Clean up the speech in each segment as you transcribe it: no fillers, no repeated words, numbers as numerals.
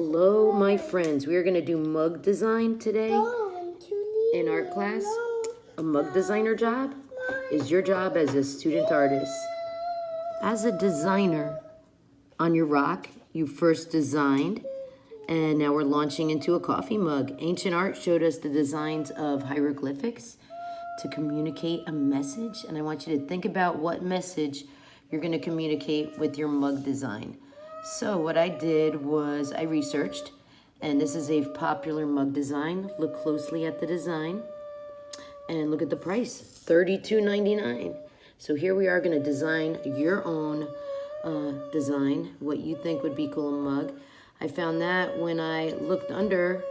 Hello, my friends. We are going to do mug design today in art class. A mug designer job is your job as a student artist. As a designer, on your rock, you first designed, and now we're launching into a coffee mug. Ancient art showed us the designs of hieroglyphics to communicate a message, and I want you to think about what message you're going to communicate with your mug design. So what I did was I researched, and this is a popular mug design. Look closely at the design and look at the price, $32.99. So here we are going to design your own design, what you think would be cool in a mug. I found that when I looked under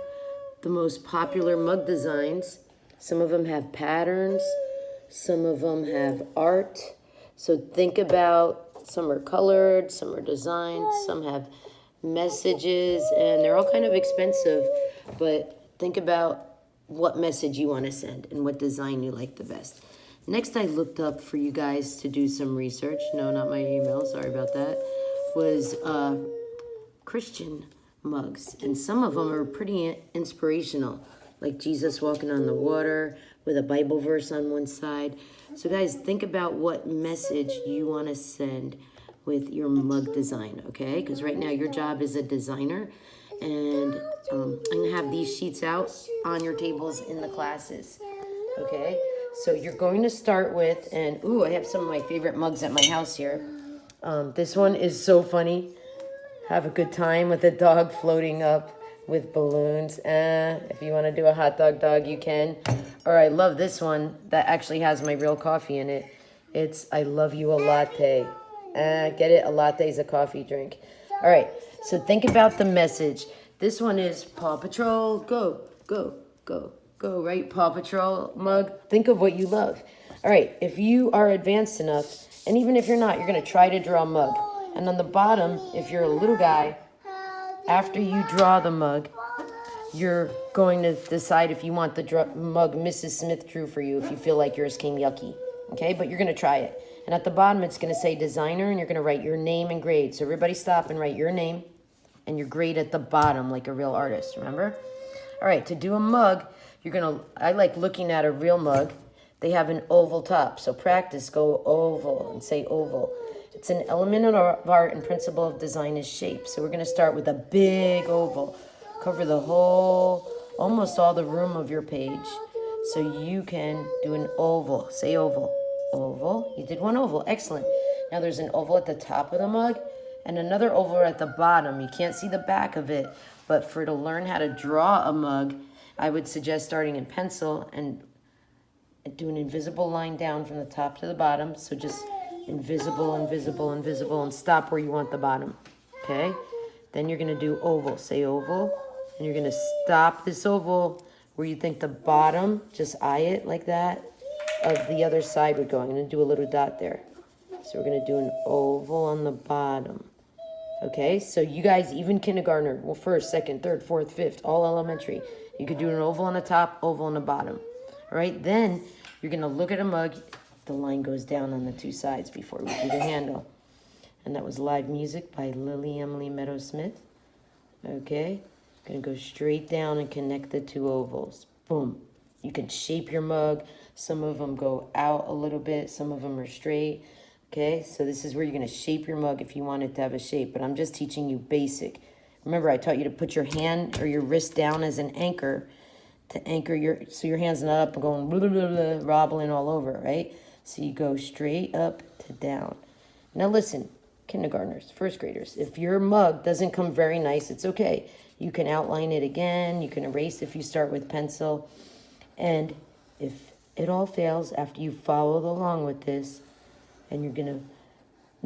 the most popular mug designs. Some of them have patterns, some of them have art. So think about, some are colored, some are designed, some have messages, and they're all kind of expensive, but think about what message you want to send and what design you like the best. Next, I looked up for you guys to do some research. No, not my email, sorry about that. Was Christian mugs, and some of them are pretty inspirational, like Jesus walking on the water with a Bible verse on one side. So guys, think about what message you want to send with your mug design, okay? Because right now your job is a designer, and I'm gonna have these sheets out on your tables in the classes, okay? So you're going to start with, and ooh, I have some of my favorite mugs at my house here. This one is so funny. Have a good time with a dog floating up with balloons. If you want to do a hot dog, you can. Or I love this one that actually has my real coffee in it. It's I love you a latte. Get it? A latte is a coffee drink. All right, so think about the message. This one is Paw Patrol, go, go, go, go, right? Paw Patrol mug. Think of what you love. All right, if you are advanced enough, and even if you're not, you're going to try to draw a mug. And on the bottom, if you're a little guy, after you draw the mug, you're going to decide if you want the mug Mrs. Smith drew for you, if you feel like yours came yucky, okay? But you're going to try it. And at the bottom, it's going to say designer, and you're going to write your name and grade. So everybody stop and write your name and your grade at the bottom like a real artist, remember? All right, to do a mug, I like looking at a real mug. They have an oval top, so practice, go oval and say oval. It's an element of art and principle of design is shape. So we're going to start with a big oval. Cover the whole, almost all the room of your page. So you can do an oval. Say oval. Oval. You did one oval. Excellent. Now there's an oval at the top of the mug and another oval at the bottom. You can't see the back of it, but to learn how to draw a mug, I would suggest starting in pencil and do an invisible line down from the top to the bottom. So just invisible, invisible, invisible, and stop where you want the bottom, okay? Then you're going to do oval. Say oval, and you're going to stop this oval where you think the bottom, just eye it like that, of the other side would go. I'm going to do a little dot there. So we're going to do an oval on the bottom, okay? So you guys, even kindergartner, well, first, second, third, fourth, fifth, all elementary, you could do an oval on the top, oval on the bottom, all right? Then you're going to look at a mug. The line goes down on the two sides before we do the handle. And that was live music by Lily Emily Meadows Smith. Okay, gonna go straight down and connect the two ovals. Boom. You can shape your mug. Some of them go out a little bit, some of them are straight. Okay, so this is where you're gonna shape your mug if you want it to have a shape, but I'm just teaching you basic. Remember, I taught you to put your hand or your wrist down as an anchor to anchor so your hand's not up and going blah, blah, blah, blah, wobbling all over, right? So you go straight up to down. Now listen, kindergartners, first graders, if your mug doesn't come very nice, it's okay. You can outline it again. You can erase if you start with pencil. And if it all fails after you followed along with this and you're going to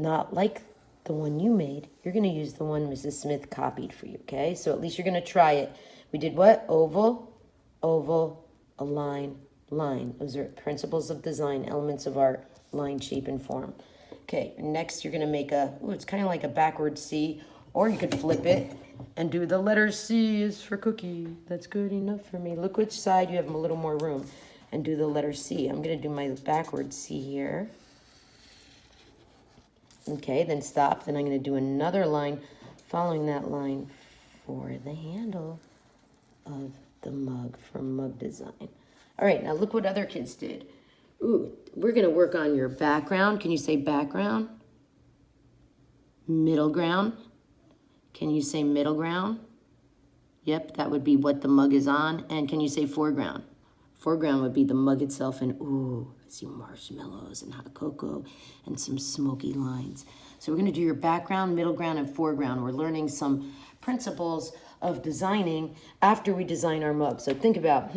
not like the one you made, you're going to use the one Mrs. Smith copied for you, okay? So at least you're going to try it. We did what? Oval, oval, a line, line. Those are principles of design, elements of art, line, shape, and form. Okay, next you're going to make it's kind of like a backward C, or you could flip it and do the letter C is for cookie. That's good enough for me. Look which side you have a little more room, and do the letter C. I'm going to do my backward C here. Okay, then stop. Then I'm going to do another line following that line for the handle of the mug from Mug Design. All right, now look what other kids did. Ooh, we're gonna work on your background. Can you say background? Middle ground. Can you say middle ground? Yep, that would be what the mug is on. And can you say foreground? Foreground would be the mug itself, and ooh, I see marshmallows and hot cocoa and some smoky lines. So we're gonna do your background, middle ground, and foreground. We're learning some principles of designing after we design our mug. So think about,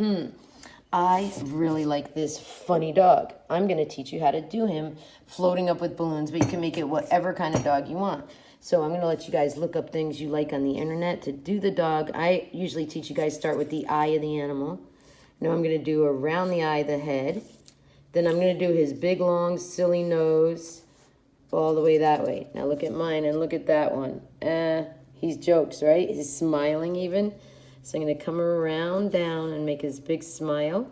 I really like this funny dog. I'm gonna teach you how to do him floating up with balloons, but you can make it whatever kind of dog you want. So I'm gonna let you guys look up things you like on the internet to do the dog. I usually teach you guys start with the eye of the animal. Now I'm gonna do around the eye, the head. Then I'm gonna do his big, long, silly nose all the way that way. Now look at mine and look at that one. He's jokes, right? He's smiling even. So I'm going to come around down and make his big smile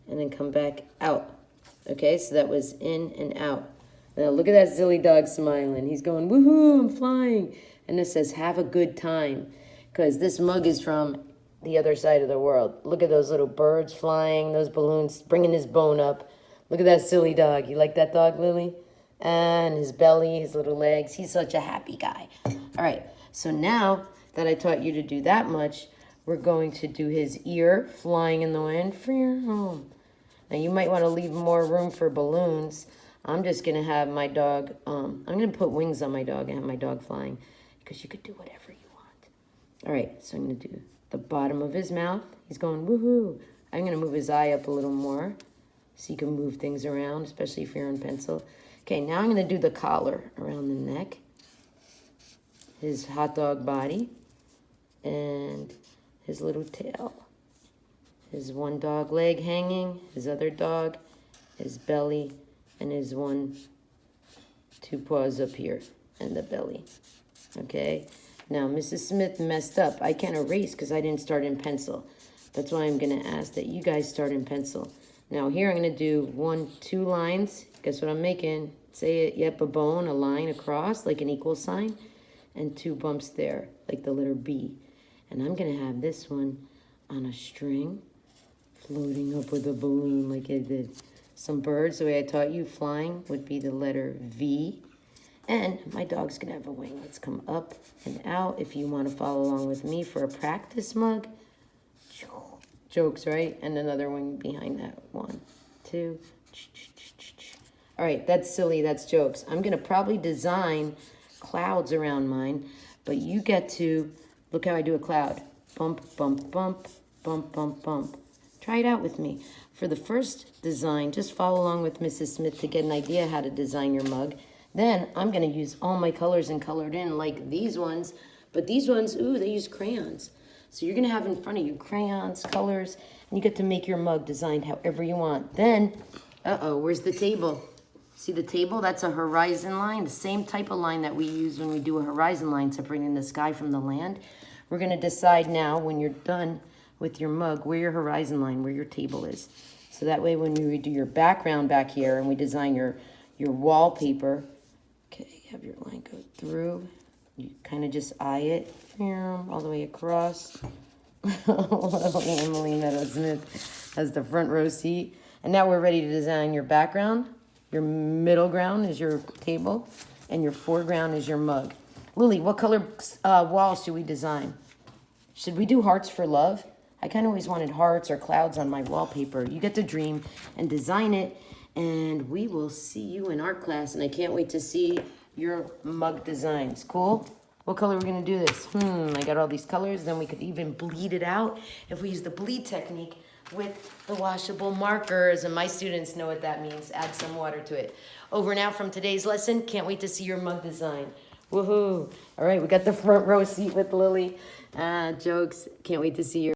and then come back out. Okay, so that was in and out. Now look at that silly dog smiling. He's going, woohoo, I'm flying. And it says, have a good time. Because this mug is from the other side of the world. Look at those little birds flying, those balloons, bringing his bone up. Look at that silly dog. You like that dog, Lily? And his belly, his little legs. He's such a happy guy. All right, so now that I taught you to do that much, we're going to do his ear flying in the wind. Now you might want to leave more room for balloons. I'm just going to have my dog, I'm going to put wings on my dog and have my dog flying because you could do whatever you want. All right, so I'm going to do the bottom of his mouth. He's going woohoo. I'm going to move his eye up a little more so you can move things around, especially if you're on pencil. Okay, now I'm going to do the collar around the neck, his hot dog body, and his little tail, his one dog leg hanging, his other dog, his belly, and his two paws up here, and the belly. Okay, now Mrs. Smith messed up. I can't erase because I didn't start in pencil. That's why I'm going to ask that you guys start in pencil. Now here I'm going to do 2 lines. Guess what I'm making? Say it, yep, a bone, a line across, like an equal sign, and 2 bumps there, like the letter B. And I'm going to have this one on a string, floating up with a balloon like I did. Some birds, the way I taught you, flying would be the letter V. And my dog's going to have a wing. Let's come up and out if you want to follow along with me for a practice mug. Jokes, right? And another wing behind that. 1, 2. All right, that's silly. That's jokes. I'm going to probably design clouds around mine, but you get to... Look how I do a cloud. Bump, bump, bump, bump, bump, bump. Try it out with me. For the first design, just follow along with Mrs. Smith to get an idea how to design your mug. Then I'm going to use all my colors and colored in like these ones. But these ones, ooh, they use crayons. So you're going to have in front of you crayons, colors, and you get to make your mug designed however you want. Then, where's the table? See the table? That's a horizon line, the same type of line that we use when we do a horizon line separating the sky from the land. We're going to decide now when you're done with your mug where your horizon line, where your table is. So that way when we do your background back here and we design your wallpaper, okay, have your line go through. You kind of just eye it all the way across. Emily Meadows-Smith has the front row seat. And now we're ready to design your background. Your middle ground is your table, and your foreground is your mug. Lily, what color walls should we design? Should we do hearts for love? I kind of always wanted hearts or clouds on my wallpaper. You get to dream and design it, and we will see you in art class, and I can't wait to see your mug designs. Cool? What color are we going to do this? I got all these colors. Then we could even bleed it out if we use the bleed technique with the washable markers, and my students know what that means. Add some water to it. Over and out from today's lesson. Can't wait to see your mug design. Woohoo! All right, we got the front row seat with Lily. Jokes. Can't wait to see your